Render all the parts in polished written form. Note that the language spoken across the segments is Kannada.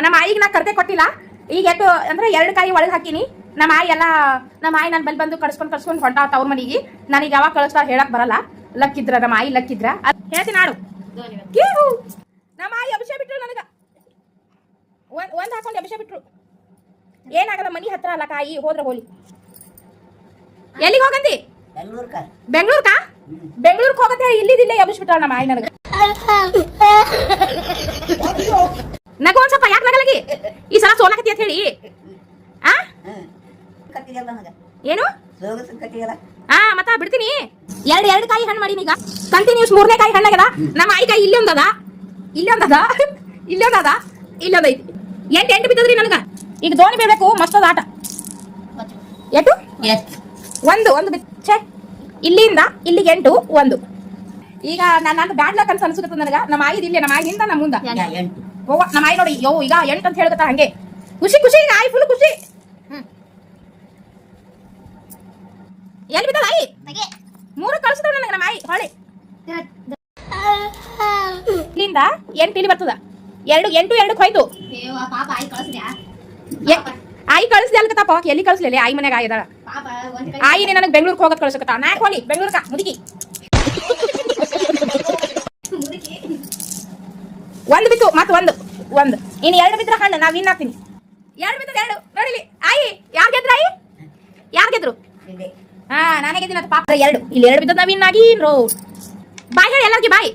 ನಮ್ಮ ಆಯಿಗೆ ನಾ ಕರ್ತೆ ಕೊಟ್ಟಿಲ್ಲ. ಈಗ ಎಷ್ಟು ಅಂದ್ರೆ 2 ಕಾಯಿ ಒಳಗೆ ಹಾಕಿನಿ. ನಮ್ಮ ಆಯಿ ನನ್ನ ಬಲ್ ಬಂದು ಕಳ್ಸ್ಕೊಂಡು ಹೊಂಟಾವ ತವ್ರ ಮನಿಗೆ. ನನಗೆ ಯಾವಾಗ ಕಳಿಸ್ತಾರ ಹೇಳಕ್ ಬರಲ್ಲ. ಲಕ್ಕಿದ್ರ ನಮ್ಮ ಆಯಿ ಲಕ್ಕಿದ್ರ ಹೇಳ್ತೀನಿ ನಾಡು. ನಮ್ಮ ಆಯಿ ಅಭಿಷೇಕ ಬಿಟ್ರು ನನಗ ಒಂದ್ ಹಾಕೊಂಡು ಅಭಿಷೇಕ ಬಿಟ್ರು. ಏನಾಗಲ್ಲ, ಮನಿ ಹತ್ರ ಅಲ್ಲ ಕಾಯಿ, ಹೋದ್ರ ಹೋಲಿ. ಎಲ್ಲಿಗೆ ಹೋಗಂದಿ? ಬೆಂಗಳೂರ್ಕ ಹೋಗತ್ತೆ. ಇಲ್ಲಿದಿಲ್ಲ ಅಭಿಷೇಕ ನಮ್ಮ ಆಯಿ ನನಗ. ನಗು ಒಂದ್ ಸ್ವಲ್ಪ, ಯಾಕೆ ನಗಲಗಿ? ಈ ಸಲ ಸೋಲಾಕತಿ ಅಂತ ಹೇಳಿ ಏನು ಮತ್ತ ಬಿಡ್ತೀನಿ. ಎರಡು ಕಾಯಿ ಹಣ್ಣು ಮಾಡೀನಿ. ಈಗ ಕಂಟಿನ್ಯೂಸ್ 3ನೇ ಕಾಯಿ ಹಣ್ಣಾಗದ. ನಮ್ಮ ಆಯಿ ಕಾಯಿ ಇಲ್ಲಿ ಒಂದದ, ಇಲ್ಲೊಂದೈತಿ. 8 ಬಿದ್ದದ್ರಿ ನನಗ. ಈಗ ದೋಣಿ ಬೀಳ್ಬೇಕು. ಮಸ್ತದ ಆಟ. ಎಷ್ಟು? ಒಂದು ಬಿಚ್ಚೆ. ಇಲ್ಲಿಂದ ಇಲ್ಲಿಗೆ 8 1. ಈಗ ನಾನು ಬ್ಯಾಡ್ಲಕ್ ಅಂತ ಅನ್ಸುತ್ತೆ ನನಗ. ನಮ್ಮ ಆಯಿದ ಇಲ್ಲಿ, ನಮ್ಮ ಆಯಿಯಿಂದ ನಮ್ಮ ಮುಂದ ನಮ್ಮ ಆಯಿ ನೋಡಿ. ಈಗ 8 ಅಂತ ಹೇಳ್ಕತ್ತ. ಹಂಗೆ ಖುಷಿ ಈಗ ಆಯಿ ಫುಲ್ ಖುಷಿ. ಎಲ್ಲಿ ಬಿದ್ದದ ಆಯಿ? 3 ಕಳಿಸಿದ ನನಗೆ ನಮ್ಮ ಆಯಿ. ಹೊಳೆ ಇಲ್ಲಿಂದ 8 ಇಲ್ಲಿ ಬರ್ತದ. 8 ಹೋಯ್ತು. ಆಯಿ ಕಳಿಸ್ದೆ ಅಲ್ಕತ್ತಪ್ಪ. ಎಲ್ಲಿ ಕಳಿಸ್ಲಿಲ್ಲ? ಆಯಿ ಮನೆಗೆ ಆಗಿದಾಳ. ಆಯಿನೇ ನನಗೆ ಬೆಂಗಳೂರಿಗೆ ಹೋಗೋದು ಕಳ್ಸಕತ್ತ. ನಾ ಹೋಲಿ ಬೆಂಗಳೂರ್ಕ ಮುದುಕಿ. 1 ಬಿತ್ತು ಮತ್ತೆ ಒಂದು ಇನ್ನು 2 ಬಿದ್ರ ಹಣ್ಣು. ನಾ ವಿನ್ ಆಗ್ತೀನಿ. 2 ಬಿತ್ತದ 2 ನೋಡಿಲಿ. ಆಯಿ ಯಾರು ಗೆದ್ರು? ಯಾರು ಗೆದ್ರು? ನಾನೇ ಗೆದ್ದಿನ ಪಾಪ. 2 ಇಲ್ಲಿ 2 ಬಿದ್ದದ. ನಾ ವಿನ್ ಆಗಿ ಬಾಯ್ ಹೇಳಿ ಎಲ್ಲರಿಗೆ ಬಾಯ್.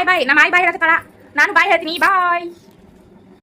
ಬಾಯ್. ನಮ್ಮ ಆಯಿ ಬಾಯ್ ಹೇಳಕತ್ತಾಳ. ನಾನು ಬಾಯ್ ಹೇಳ್ತೀನಿ. ಬಾಯ್.